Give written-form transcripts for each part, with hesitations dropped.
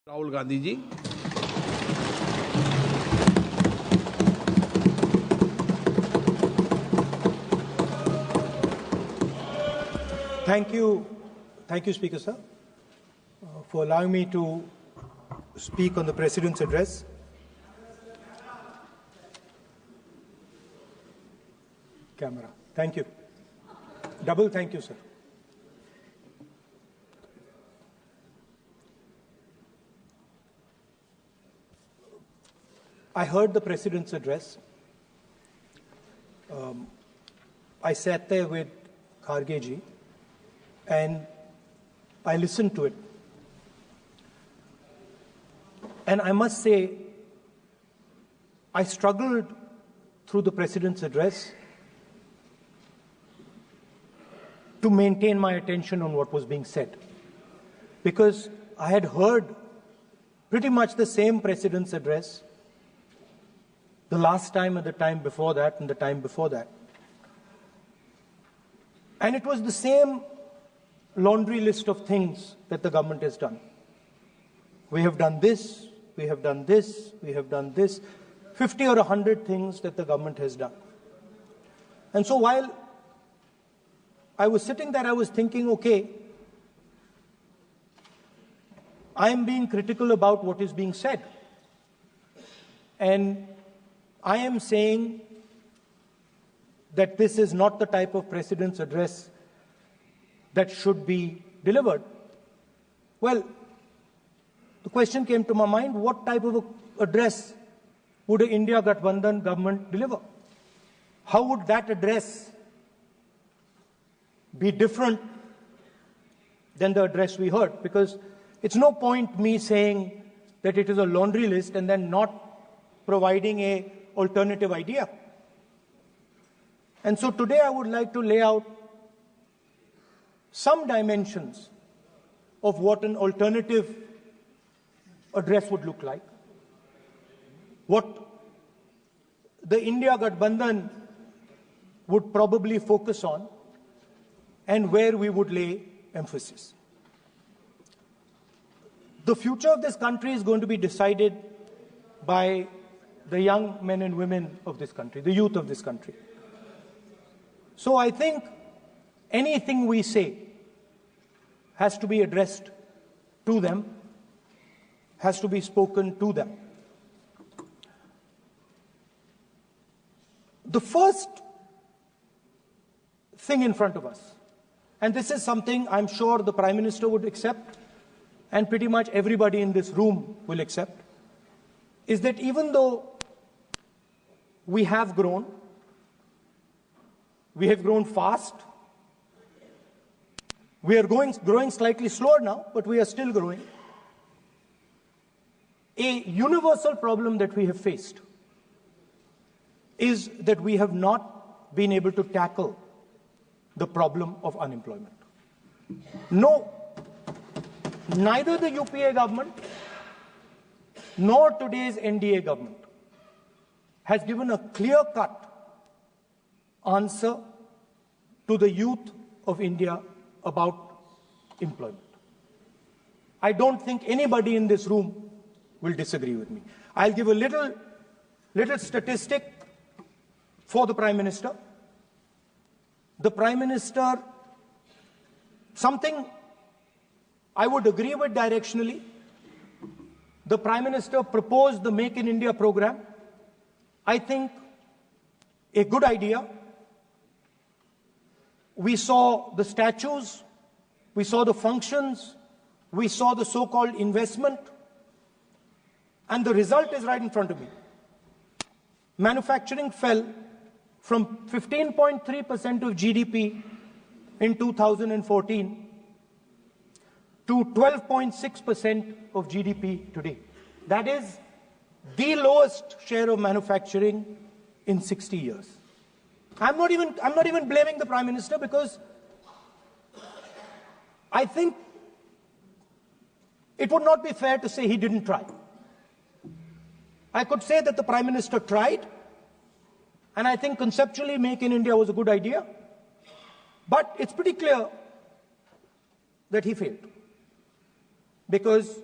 Rahul Gandhi ji. Thank you, Speaker Sir, for allowing me to speak on the President's address. Camera. Thank you. Double thank you, sir. I heard the President's address. I sat there with Kharge ji and I listened to it. And I must say, I struggled through the President's address to maintain my attention on what was being said, because I had heard pretty much the same President's address the last time and the time before that and the time before that. And it was the same laundry list of things that the government has done. We have done this, we have done this, we have done this, 50 or 100 things that the government has done. And so while I was sitting there, I was thinking, okay, I am being critical about what is being said. And I am saying that this is not the type of President's address that should be delivered. Well, the question came to my mind, what type of address would an India Gathbandhan government deliver? How would that address be different than the address we heard? Because it's no point me saying that it is a laundry list and then not providing a alternative idea. And so today I would like to lay out some dimensions of what an alternative address would look like, what the India Gathbandhan would probably focus on, and where we would lay emphasis. The future of this country is going to be decided by the young men and women of this country, the youth of this country. So I think anything we say has to be addressed to them, has to be spoken to them. The first thing in front of us, and this is something I'm sure the Prime Minister would accept and pretty much everybody in this room will accept, is that even though we have grown fast, we are growing slightly slower now, but we are still growing. A universal problem that we have faced is that we have not been able to tackle the problem of unemployment. No, neither the UPA government nor today's NDA government has given a clear-cut answer to the youth of India about employment. I don't think anybody in this room will disagree with me. I'll give a little statistic for the Prime Minister. The Prime Minister, something I would agree with directionally. The Prime Minister proposed the Make in India program. I think a good idea. We saw the statues, we saw the functions, we saw the so-called investment, and the result is right in front of me. Manufacturing fell from 15.3% of GDP in 2014 to 12.6% of GDP today. That is the lowest share of manufacturing in 60 years. I'm not even blaming the Prime Minister, because I think it would not be fair to say he didn't try. I could say that the Prime Minister tried, and I think conceptually Make in India was a good idea, but it's pretty clear that he failed. Because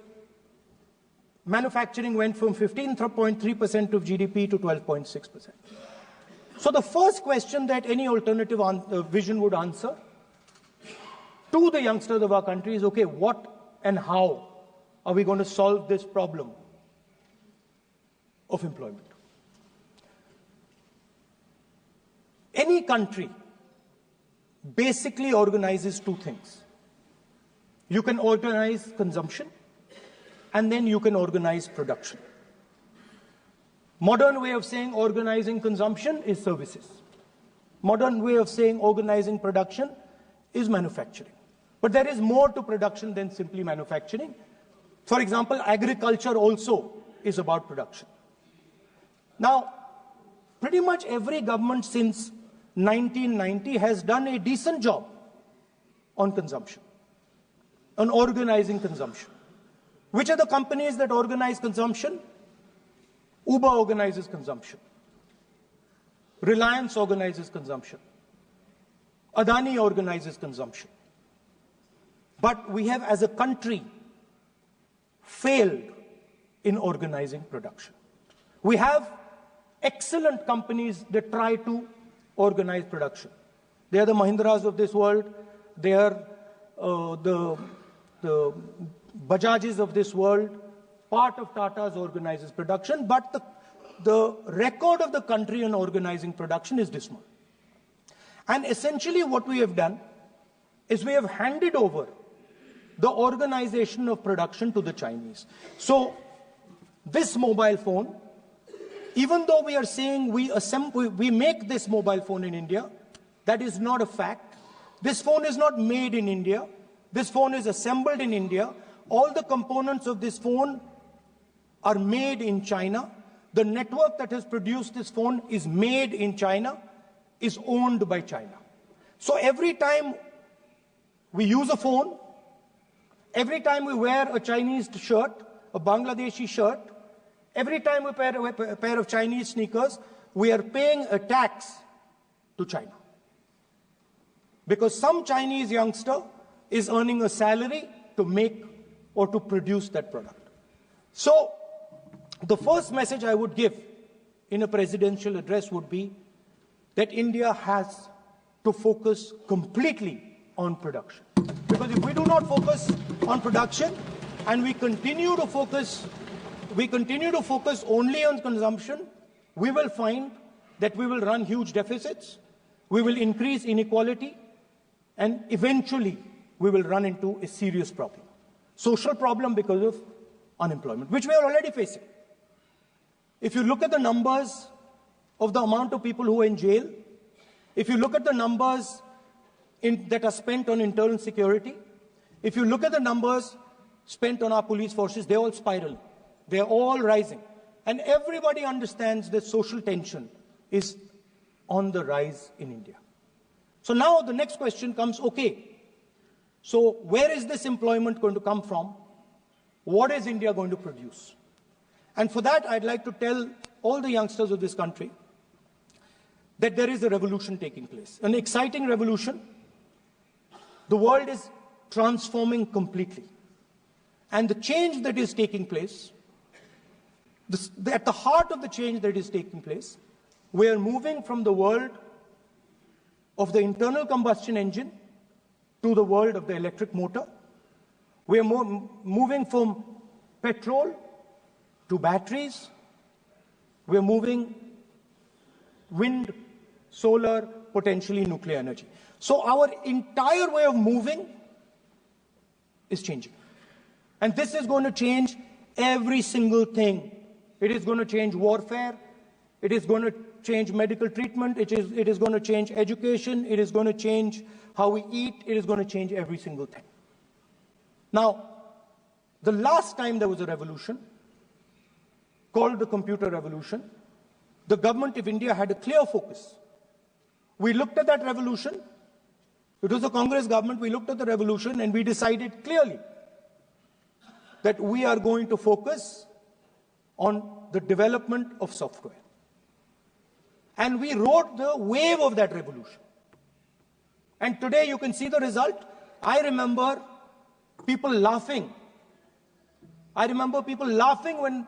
manufacturing went from 15.3% of GDP to 12.6%. So the first question that any alternative vision would answer to the youngsters of our country is, okay, what and how are we going to solve this problem of employment? Any country basically organizes two things. You can organize consumption, and then you can organize production. Modern way of saying organizing consumption is services. Modern way of saying organizing production is manufacturing. But there is more to production than simply manufacturing. For example, agriculture also is about production. Now, pretty much every government since 1990 has done a decent job on consumption, on organizing consumption. Which are the companies that organize consumption? Uber organizes consumption. Reliance organizes consumption. Adani organizes consumption. But we have, as a country, failed in organizing production. We have excellent companies that try to organize production. They are the Mahindras of this world. They are the Bajajes of this world. Part of Tata's organizes production, but the record of the country on organizing production is dismal. And essentially what we have done is we have handed over the organization of production to the Chinese. So this mobile phone, even though we are saying we make this mobile phone in India, that is not a fact. This phone is not made in India. This phone is assembled in India. All the components of this phone are made in China. The network that has produced this phone is made in China, is owned by China. So every time we use a phone, every time we wear a Chinese shirt, a Bangladeshi shirt, every time we wear a pair of Chinese sneakers, we are paying a tax to China. Because some Chinese youngster is earning a salary to make or to produce that product. So the first message I would give in a presidential address would be that India has to focus completely on production. Because if we do not focus on production and we continue to focus only on consumption, we will find that we will run huge deficits, we will increase inequality, and eventually we will run into a serious problem. Social problem because of unemployment, which we are already facing. If you look at the numbers of the amount of people who are in jail, if you look at the numbers that are spent on internal security, if you look at the numbers spent on our police forces, they're all spiraling. They're all rising. And everybody understands that social tension is on the rise in India. So now the next question comes, okay, so where is this employment going to come from? What is India going to produce? And for that, I'd like to tell all the youngsters of this country that there is a revolution taking place, an exciting revolution. The world is transforming completely. And the change that is taking place, at the heart of the change that is taking place, we are moving from the world of the internal combustion engine to the world of the electric motor. We are moving from petrol to batteries. We are moving wind, solar, potentially nuclear energy. So our entire way of moving is changing. And this is going to change every single thing. It is going to change warfare. It is going to change medical treatment. It is going to change education. It is going to change how we eat. It is going to change every single thing. Now, the last time there was a revolution called the computer revolution, the government of India had a clear focus. We looked at that revolution. It was a Congress government. We looked at the revolution and we decided clearly that we are going to focus on the development of software. And we rode the wave of that revolution. And today you can see the result. I remember people laughing I remember people laughing when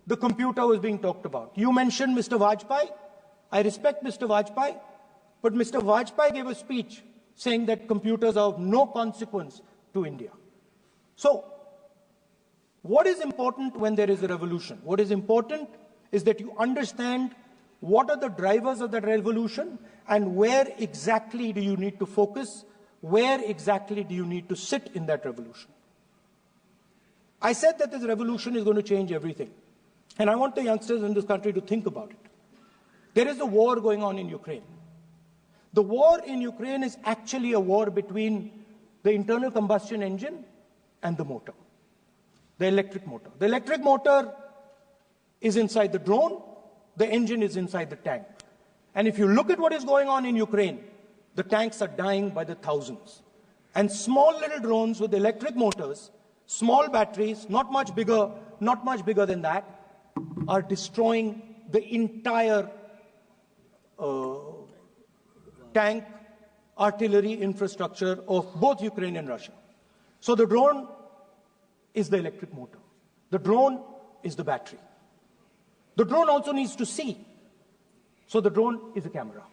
the computer was being talked about. You mentioned Mr. Vajpayee. I respect Mr. Vajpayee, but Mr. Vajpayee gave a speech saying that computers are of no consequence to India. So, what is important when there is a revolution? What is important is that you understand what are the drivers of that revolution and where exactly do you need to focus, where exactly do you need to sit in that revolution. I said that this revolution is going to change everything. And I want the youngsters in this country to think about it. There is a war going on in Ukraine. The war in Ukraine is actually a war between the internal combustion engine and the motor, the electric motor. The electric motor is inside the drone, the engine is inside the tank. And if you look at what is going on in Ukraine, the tanks are dying by the thousands. And small little drones with electric motors, small batteries, not much bigger than that, are destroying the entire tank artillery infrastructure of both Ukraine and Russia. So the drone is the electric motor. The drone is the battery. The drone also needs to see. So the drone is a camera.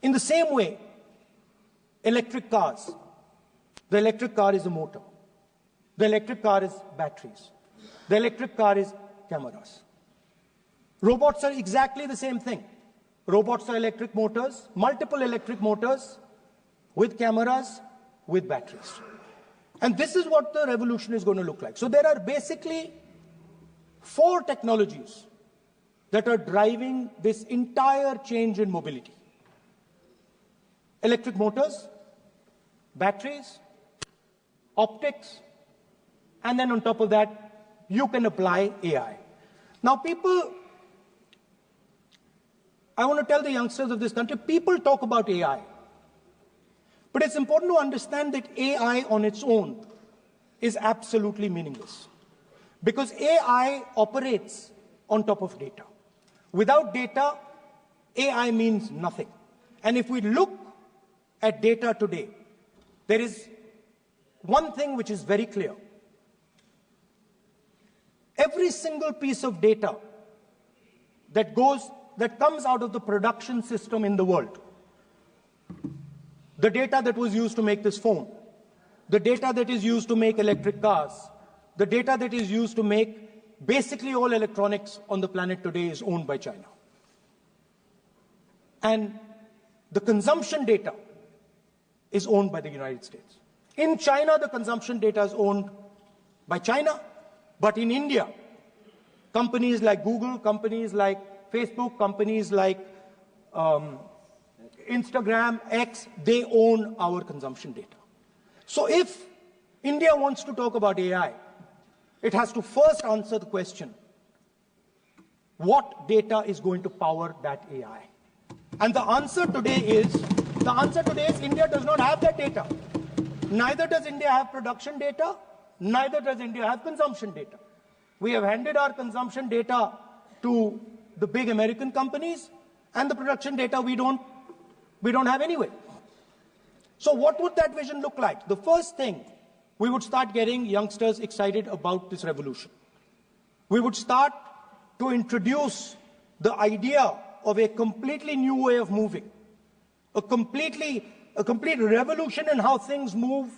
In the same way, electric cars, the electric car is a motor. The electric car is batteries. The electric car is cameras. Robots are exactly the same thing. Robots are electric motors, multiple electric motors with cameras, with batteries. And this is what the revolution is going to look like. So there are basically 4 technologies that are driving this entire change in mobility. Electric motors, batteries, optics, and then on top of that, you can apply AI. Now people, I want to tell the youngsters of this country, people talk about AI. But it's important to understand that AI on its own is absolutely meaningless. Because AI operates on top of data. Without data, AI means nothing. And if we look at data today, there is one thing which is very clear. Every single piece of data that comes out of the production system in the world, the data that was used to make this phone, the data that is used to make electric cars, the data that is used to make basically all electronics on the planet today is owned by China. And the consumption data is owned by the United States. In China, the consumption data is owned by China, but in India, companies like Google, companies like Facebook, companies like Instagram, X, they own our consumption data. So if India wants to talk about AI, it has to first answer the question, what data is going to power that AI? And the answer today is India does not have that data. Neither does India have production data, neither does India have consumption data. We have handed our consumption data to the big American companies, and the production data we don't have anyway. So what would that vision look like? The first thing, we would start getting youngsters excited about this revolution. We would start to introduce the idea of a completely new way of moving, a complete revolution in how things move.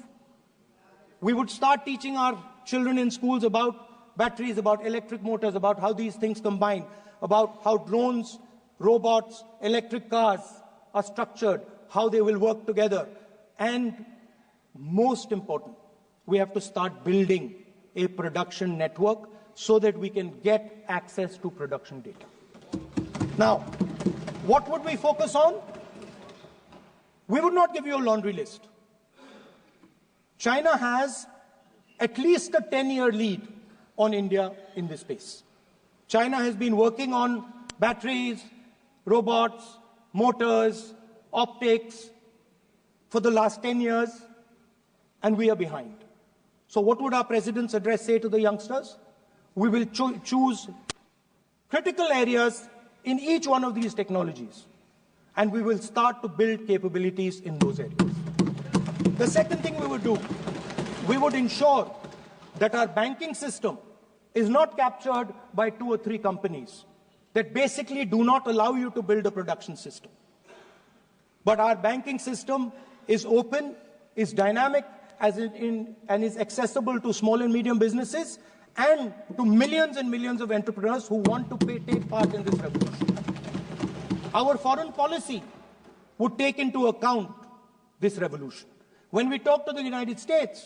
We would start teaching our children in schools about batteries, about electric motors, about how these things combine, about how drones, robots, electric cars are structured, how they will work together. And most important, we have to start building a production network so that we can get access to production data. Now, what would we focus on? We would not give you a laundry list. China has at least a 10-year lead on India in this space. China has been working on batteries, robots, motors, optics for the last 10 years, and we are behind. So what would our president's address say to the youngsters? We will choose critical areas in each one of these technologies, and we will start to build capabilities in those areas. The second thing we would do, we would ensure that our banking system is not captured by 2 or 3 companies that basically do not allow you to build a production system. But our banking system is open, is dynamic, and is accessible to small and medium businesses and to millions and millions of entrepreneurs who want to take part in this revolution. Our foreign policy would take into account this revolution. When we talk to the United States,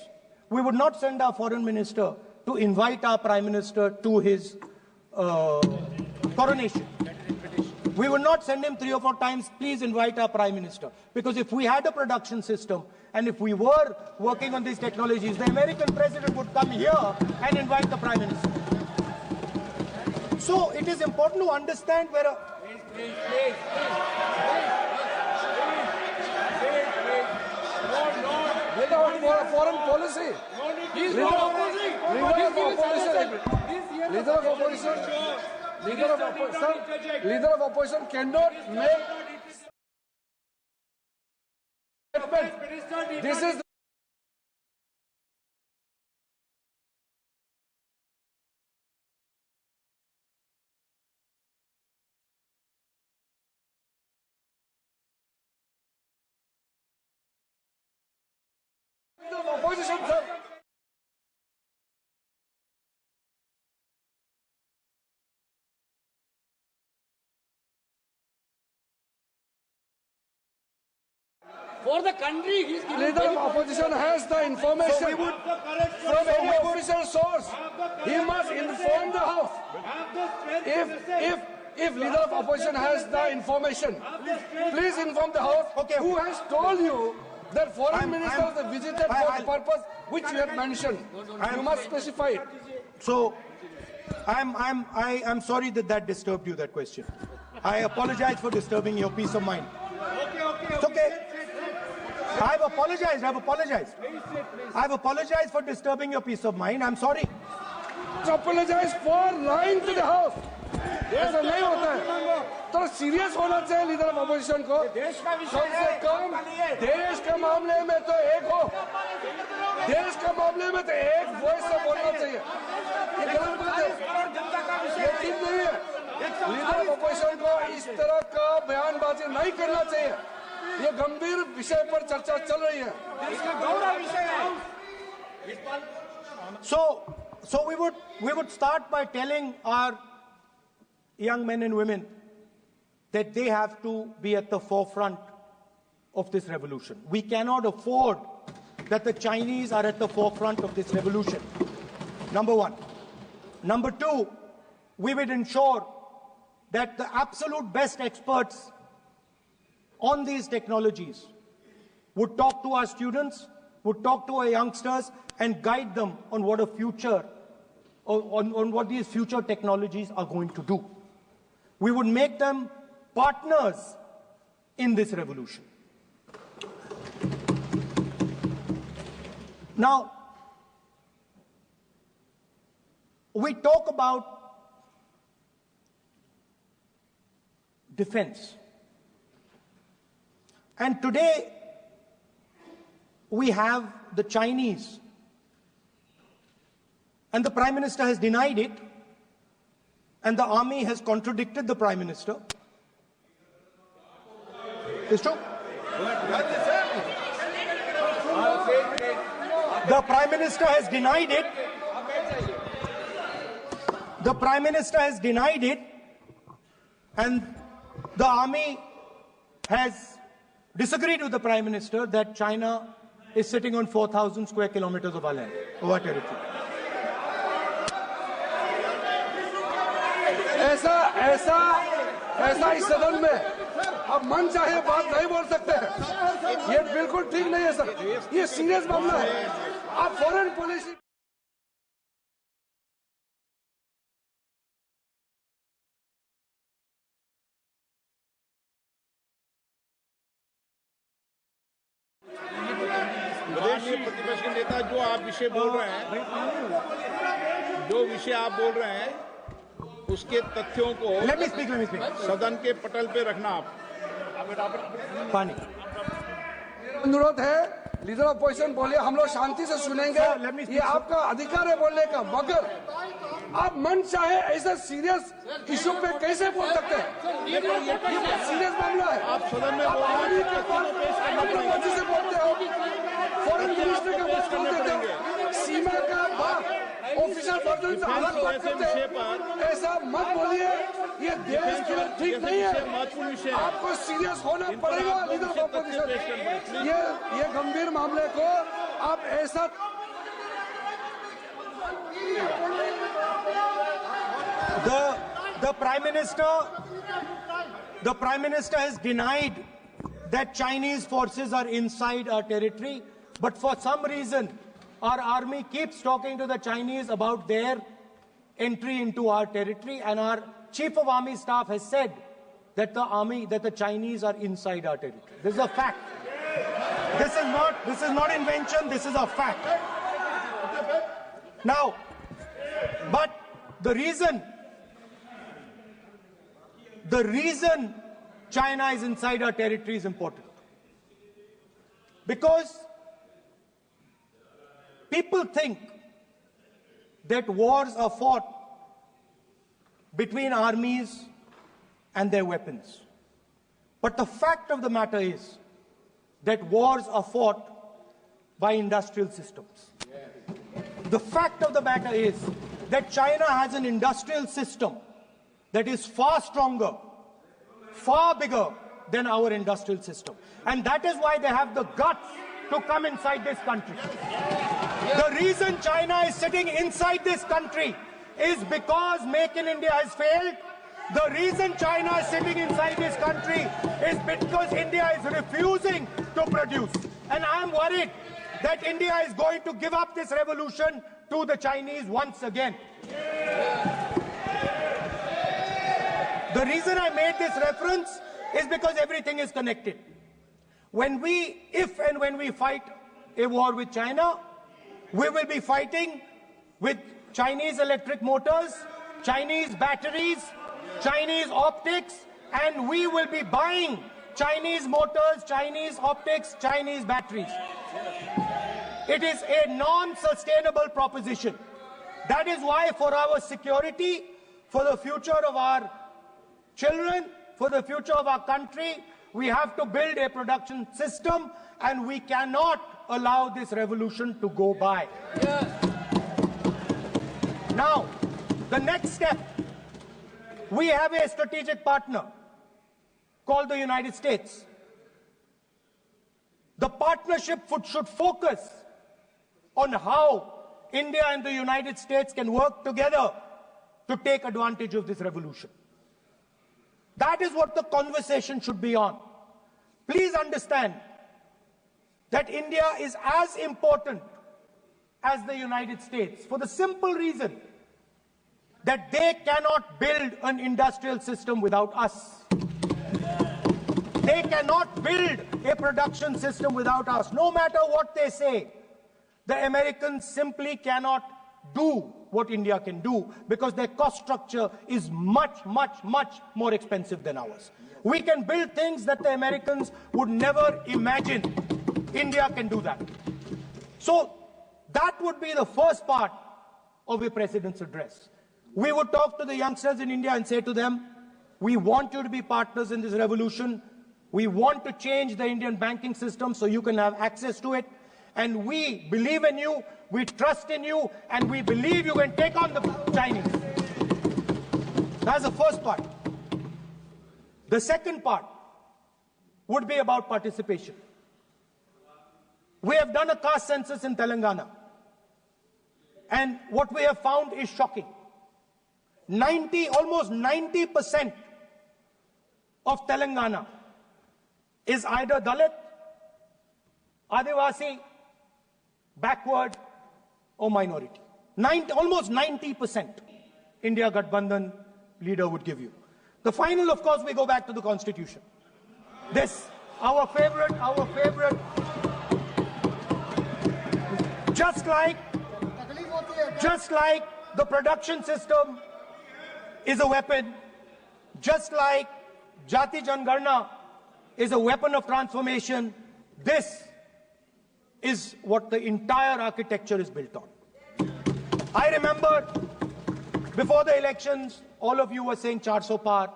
we would not send our foreign minister to invite our prime minister to his coronation. We would not send him 3 or 4 times, please invite our prime minister. Because if we had a production system and if we were working on these technologies, the American president would come here and invite the prime minister. So it is important to understand where a... Without foreign policy. Leader of opposition cannot make. This is opposition, sir. For the country, he's giving Leader of opposition has the information from any official source. He must inform the House. If leader of opposition has the information, please inform the House. Okay. Who has told you that foreign ministers visited for the purpose which you have mentioned? You must specify it. So, I'm sorry that disturbed you, that question. I apologize for disturbing your peace of mind. It's okay. I've apologized. I've apologized for disturbing your peace of mind. I'm sorry. Apologize for lying to the House. ऐसा नहीं होता है. तो serious होना चाहिए leader of opposition को. कम से कम देश के मामले में तो एक हो. देश के मामले में तो एक वॉइस से बोलना चाहिए. ये गलत बात है. ये ठीक नहीं है. लीडर ऑफ अपोजिशन को इस तरह का बयानबाजी नहीं करना चाहिए. ये गंभीर विषय पर चर्चा चल रही है. इसका गौरव विषय है. So we would start by telling our young men and women that they have to be at the forefront of this revolution. We cannot afford that the Chinese are at the forefront of this revolution. Number one. Number two, we would ensure that the absolute best experts on these technologies would talk to our students, would talk to our youngsters and guide them on what a future, on what these future technologies are going to do. We would make them partners in this revolution. Now, we talk about defense. And today, we have the Chinese. And the Prime Minister has denied it. And the army has contradicted the Prime Minister. It's true. The Prime Minister has denied it. The Prime Minister has denied it. And the army has disagreed with the Prime Minister that China is sitting on 4,000 square kilometers of our land, of our territory. ऐसा इस सदन में अब मन चाहे बात नहीं बोल सकते हैं. ये बिल्कुल ठीक नहीं है सर. ये सीरियस मामला है. आप फॉरेन पॉलिसी प्रदेश प्रतिपक्ष के नेता जो आप विषय बोल रहे हैं, जो विषय आप बोल रहे हैं, उसके तथ्यों को Let me speak. सदन के पटल पे रखना. आप पानी. अनुरोध है लीडर ऑफ पोजिशन बोलिए, हम लोग शांति से सुनेंगे, ये आपका अधिकार है बोलने का, मगर आप मन चाहे ऐसे सीरियस इशू पे कैसे बोल सकते हैं? ये सीरियस मामला है। आप सदन में आर्मी के पास अपनी मर्जी से बोलते हो, फॉरेन मिनिस्टर का बात बोल देते हो, सीमा का बात ऑफिसर पर्सन से अलग बात करते हैं, ऐसा मत बोलिए, ये देश के लिए ठीक नहीं है। आपको सीरियस होना पड़ेगा लीडर ऑफ ऑपोजिशन। ये गंभीर मामले को आप ऐसा The Prime Minister has denied that Chinese forces are inside our territory, but for some reason our army keeps talking to the Chinese about their entry into our territory, and our Chief of Army Staff has said that the Chinese are inside our territory. This is a fact. This is not invention, this is a fact. Now, but the reason China is inside our territory is important. Because people think that wars are fought between armies and their weapons. But the fact of the matter is that wars are fought by industrial systems. The fact of the matter is that China has an industrial system that is far stronger, far bigger than our industrial system. And that is why they have the guts to come inside this country. The reason China is sitting inside this country is because Make in India has failed. The reason China is sitting inside this country is because India is refusing to produce. And I am worried that India is going to give up this revolution to the Chinese once again. The reason I made this reference is because everything is connected. If and when we fight a war with China, we will be fighting with Chinese electric motors, Chinese batteries, Chinese optics, and we will be buying Chinese motors, Chinese optics, Chinese batteries. It is a non-sustainable proposition. That is why for our security, for the future of our children, for the future of our country, we have to build a production system, and we cannot allow this revolution to go by. Now, the next step, we have a strategic partner called the United States. The partnership should focus on how India and the United States can work together to take advantage of this revolution. That is what the conversation should be on. Please understand that India is as important as the United States for the simple reason that they cannot build an industrial system without us. They cannot build a production system without us. No matter what they say, the Americans simply cannot do what India can do because their cost structure is much, much, much more expensive than ours. We can build things that the Americans would never imagine. India can do that. So that would be the first part of a president's address. We would talk to the youngsters in India and say to them, we want you to be partners in this revolution. We want to change the Indian banking system so you can have access to it. And we believe in you, we trust in you, and we believe you can take on the Chinese. That's the first part. The second part would be about participation. We have done a caste census in Telangana, and what we have found is shocking. Almost 90% of Telangana is either Dalit, Adivasi, backward, or minority. Almost 90%. India Gathbandhan leader would give you. The final, of course, we go back to the Constitution. This, our favorite, just like the production system is a weapon, just like Jati Jangarna is a weapon of transformation, this is what the entire architecture is built on. I remember before the elections, all of you were saying 400 par,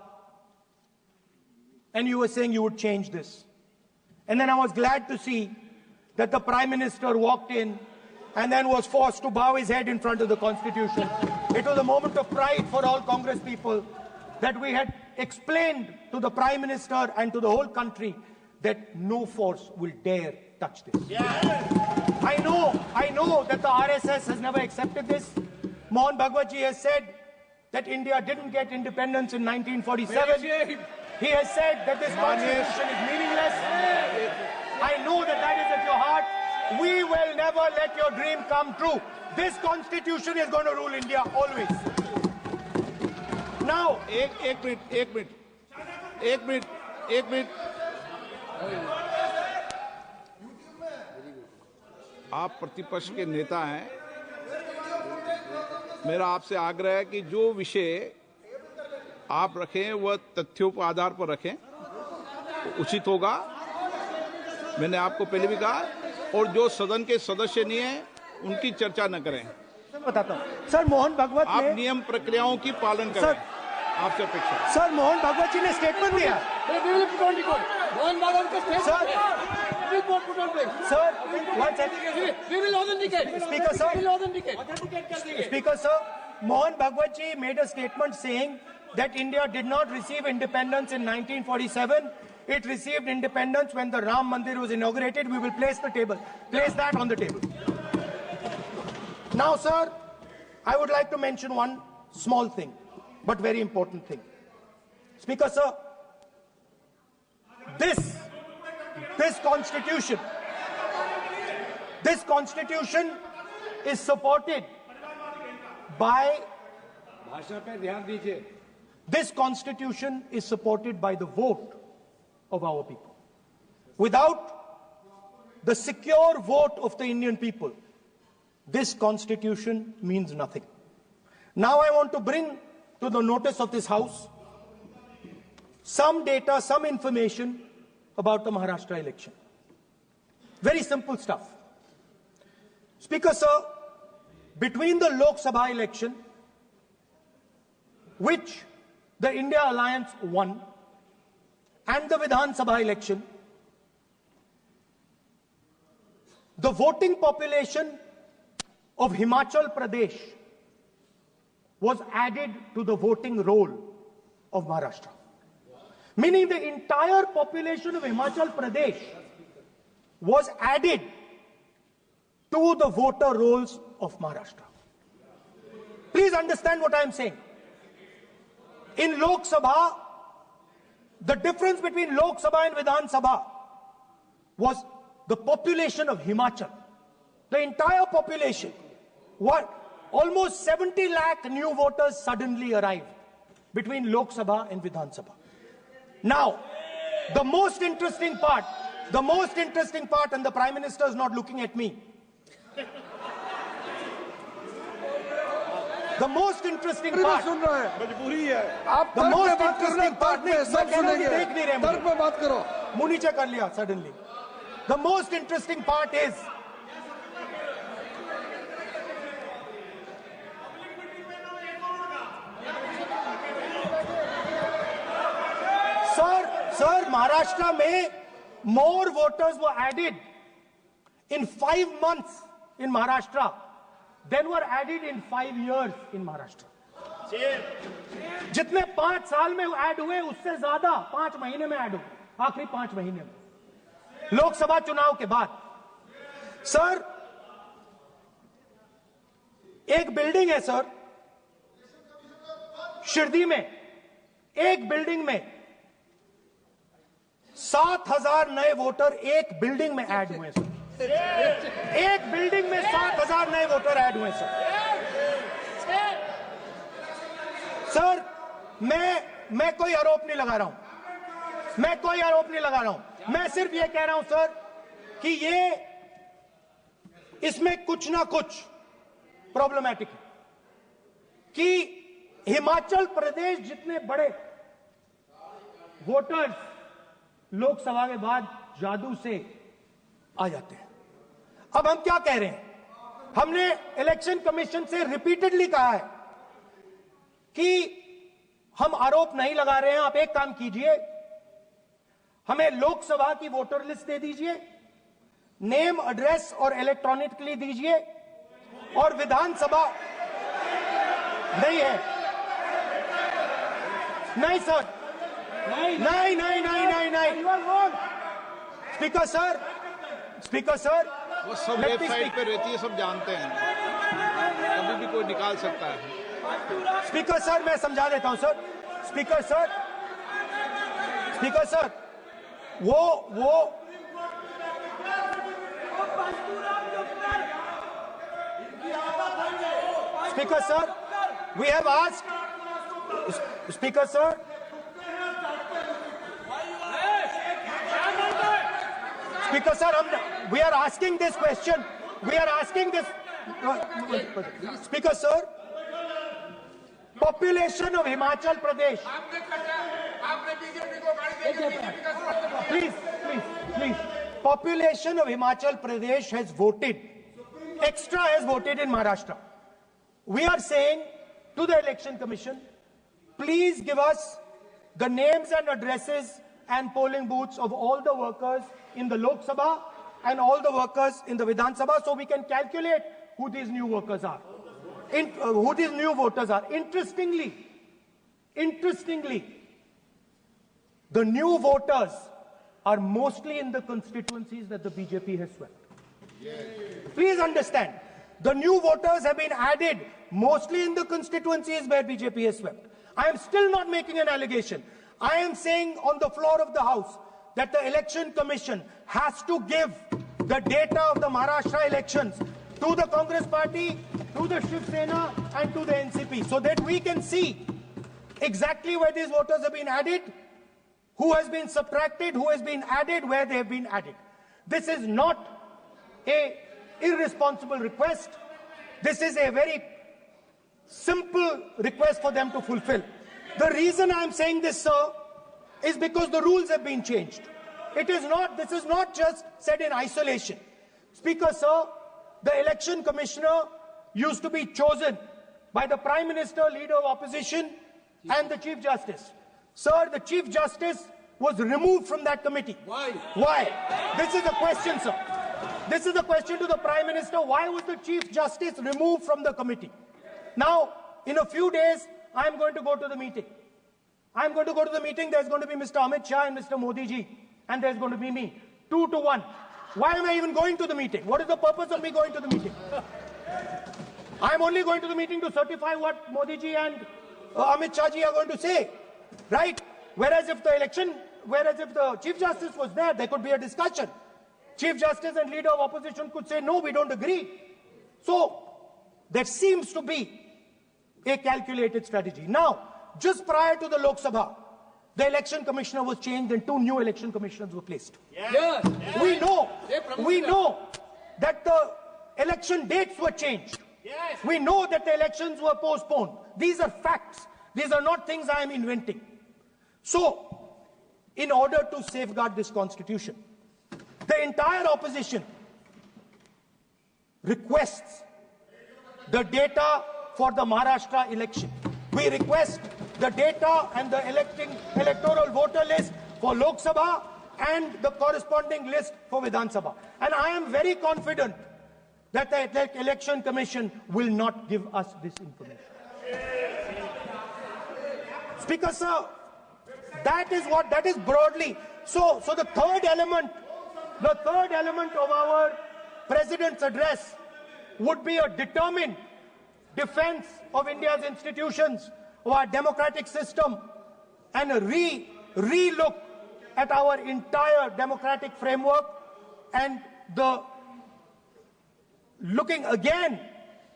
and you were saying you would change this. And then I was glad to see that the Prime Minister walked in and then was forced to bow his head in front of the Constitution. It was a moment of pride for all Congress people that we had explained to the Prime Minister and to the whole country that no force will dare touch this. I know that the RSS has never accepted this. Mohan Bhagwatji has said that India didn't get independence in 1947. He has said that this constitution is meaningless. I know that that is at your heart. We will never let your dream come true. This constitution is going to rule India always. Now, एक minute आप प्रतिपक्ष के नेता हैं। मेरा आपसे आग्रह है कि जो विषय आप रखें वह तथ्यों के आधार पर रखें, उचित होगा। मैंने आपको पहले भी कहा, और जो सदन के सदस्य नहीं है उनकी चर्चा न करें। सर बताता हूं, सर मोहन भागवत आप नियम प्रक्रियाओं की पालन करें, आपसे अपेक्षा। सर मोहन भागवत जी ने स्टेटमेंट दिया। मोहन भागवत का statement Sir, one second. We will authenticate. Speaker, sir. We will authenticate. Speaker, sir. Mohan Bhagwat ji made a statement saying that India did not receive independence in 1947. It received independence when the Ram Mandir was inaugurated. We will place that on the table. Now, sir, I would like to mention one small thing, but very important thing. Speaker, sir, this constitution is supported by this constitution is supported by the vote of our people. Without the secure vote of the Indian people, this constitution means nothing. Now I want to bring to the notice of this House some data, some information about the Maharashtra election. Very simple stuff. Speaker, sir, between the Lok Sabha election, which the India Alliance won, and the Vidhan Sabha election, the voting population of Himachal Pradesh was added to the voting roll of Maharashtra. Meaning the entire population of Himachal Pradesh was added to the voter rolls of Maharashtra. Please understand what I am saying. In Lok Sabha, the difference between Lok Sabha and Vidhan Sabha was the population of Himachal. The entire population, almost 70 lakh new voters suddenly arrived between Lok Sabha and Vidhan Sabha. Now, the most interesting part, and the Prime Minister is not looking at me. The most interesting part, suddenly. The most interesting part is, Sir, Maharashtra mein more voters were added in 5 months in Maharashtra than were added in 5 years in Maharashtra. जितने 5 साल में add हुए उससे ज्यादा 5 महीने में add हुए, आखिरी 5 महीने में लोकसभा चुनाव के बाद। सर, एक बिल्डिंग है सर शिरडी में, एक बिल्डिंग में 7,000 नए वोटर एक बिल्डिंग में ऐड हुए सर। एक बिल्डिंग में 7,000 नए वोटर ऐड हुए सर। मैं कोई आरोप नहीं लगा रहा हूं, मैं सिर्फ ये कह रहा हूं सर कि इसमें कुछ ना कुछ प्रॉब्लमैटिक है कि हिमाचल प्रदेश जितने बड़े वोटर्स लोकसभा के बाद जादू से आ जाते हैं। अब हम क्या कह रहे हैं? हमने इलेक्शन कमीशन से रिपीटेडली कहा है कि हम आरोप नहीं लगा रहे हैं, आप एक काम कीजिए, हमें लोकसभा की वोटर लिस्ट दे दीजिए, नेम, एड्रेस और इलेक्ट्रॉनिकली दीजिए, और विधानसभा नहीं है। नहीं सर, नहीं नहीं नहीं नहीं नहीं नहीं स्पीकर सर वो सब वेबसाइट पे रहती है, सब जानते हैं, कभी भी कोई निकाल सकता है। स्पीकर सर, मैं समझा देता हूं सर। स्पीकर सर, वो Speaker sir, we have asked. Speaker sir. Speaker sir, we are asking this question. We are asking this. Speaker sir, population of Himachal Pradesh. Please. Population of Himachal Pradesh has voted. Extra has voted in Maharashtra. We are saying to the Election Commission, please give us the names and addresses and polling booths of all the workers in the Lok Sabha and all the workers in the Vidhan Sabha, so we can calculate who these new workers are, who these new voters are. Interestingly, the new voters are mostly in the constituencies that the BJP has swept. Please understand, the new voters have been added mostly in the constituencies where BJP has swept. I am still not making an allegation. I am saying on the floor of the House that the Election Commission has to give the data of the Maharashtra elections to the Congress Party, to the Shiv Sena and to the NCP, so that we can see exactly where these voters have been added, who has been subtracted, who has been added, where they have been added. This is not an irresponsible request. This is a very simple request for them to fulfill. The reason I am saying this, sir, is because the rules have been changed. This is not just said in isolation. Speaker, sir, the election commissioner used to be chosen by the Prime Minister, Leader of Opposition, and the Chief Justice. Sir, the Chief Justice was removed from that committee. Why? This is a question, sir. This is a question to the Prime Minister. Why was the Chief Justice removed from the committee? Now, in a few days, I'm going to go to the meeting. I'm going to go to the meeting. There's going to be Mr. Amit Shah and Mr. Modi ji. And there's going to be me. 2-1. Why am I even going to the meeting? What is the purpose of me going to the meeting? I'm only going to the meeting to certify what Modi ji and Amit Shah ji are going to say. Right? Whereas if the Chief Justice was there could be a discussion. Chief Justice and Leader of Opposition could say, no, we don't agree. So, there seems to be a calculated strategy. Now, just prior to the Lok Sabha, the election commissioner was changed and 2 new election commissioners were placed. Yes. We know that the election dates were changed. Yes. We know that the elections were postponed. These are facts. These are not things I am inventing. So, in order to safeguard this constitution, the entire opposition requests the data for the Maharashtra election. We request the data and the electoral voter list for Lok Sabha and the corresponding list for Vidhan Sabha. And I am very confident that the Election Commission will not give us this information. Speaker, sir, that is broadly. So the third element of our President's address would be a determined defense of India's institutions, of our democratic system, and a re-look at our entire democratic framework, and the looking again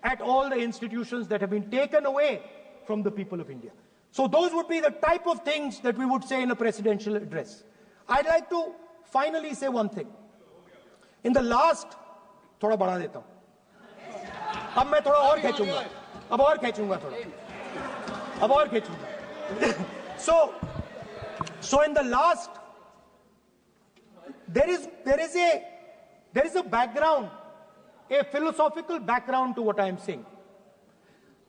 at all the institutions that have been taken away from the people of India. So those would be the type of things that we would say in a presidential address. I'd like to finally say one thing. In the last, थोड़ा बढ़ा देता हूं. अब मैं थोड़ा और खींचूंगा. अब और खींचूंगा थोड़ा. अब और खींचूंगा. So in the last, there is a background a philosophical background to what I am saying.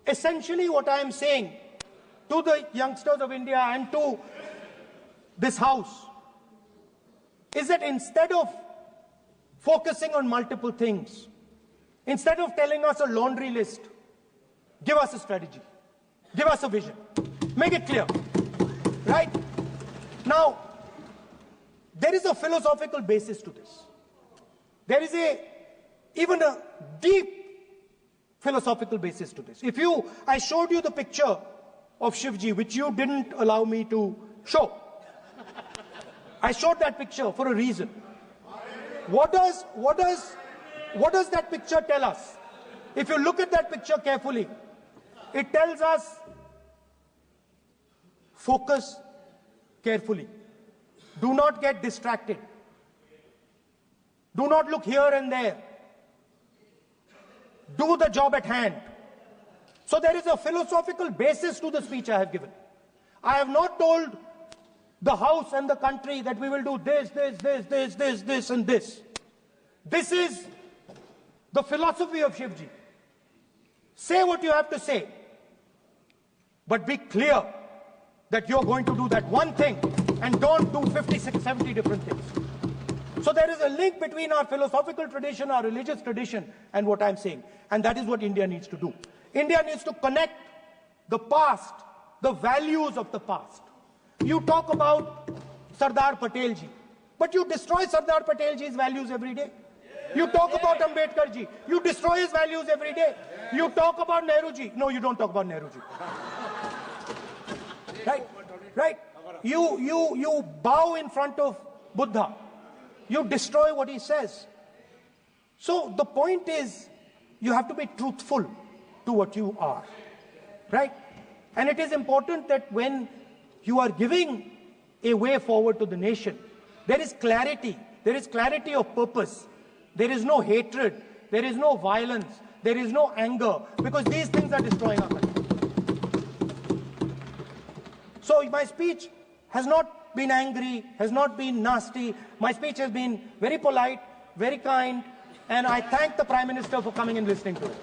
Essentially, what I am saying to the youngsters of India and to this House is that instead of focusing on multiple things, instead of telling us a laundry list, give us a strategy, give us a vision, make it clear, right? Now, there is a philosophical basis to this. There is even a deep philosophical basis to this. I showed you the picture of Shivji, which you didn't allow me to show. I showed that picture for a reason. What does that picture tell us? If you look at that picture carefully, it tells us focus carefully. Do not get distracted. Do not look here and there. Do the job at hand. So there is a philosophical basis to the speech I have given. I have not told the House and the country that we will do this, and this. This is the philosophy of Shivji. Say what you have to say, but be clear that you're going to do that one thing and don't do 56, 70 different things. So there is a link between our philosophical tradition, our religious tradition, and what I'm saying. And that is what India needs to do. India needs to connect the past, the values of the past. You talk about Sardar Patel ji, but you destroy Sardar Patel ji's values every day. You talk about Ambedkar ji, you destroy his values every day. You talk about Nehru ji. No, you don't talk about Nehru ji. Right? You bow in front of Buddha. You destroy what he says. So the point is, you have to be truthful to what you are, right? And it is important that when you are giving a way forward to the nation, there is clarity of purpose. There is no hatred, there is no violence, there is no anger, because these things are destroying our country. So my speech has not been angry, has not been nasty. My speech has been very polite, very kind, and I thank the Prime Minister for coming and listening to it.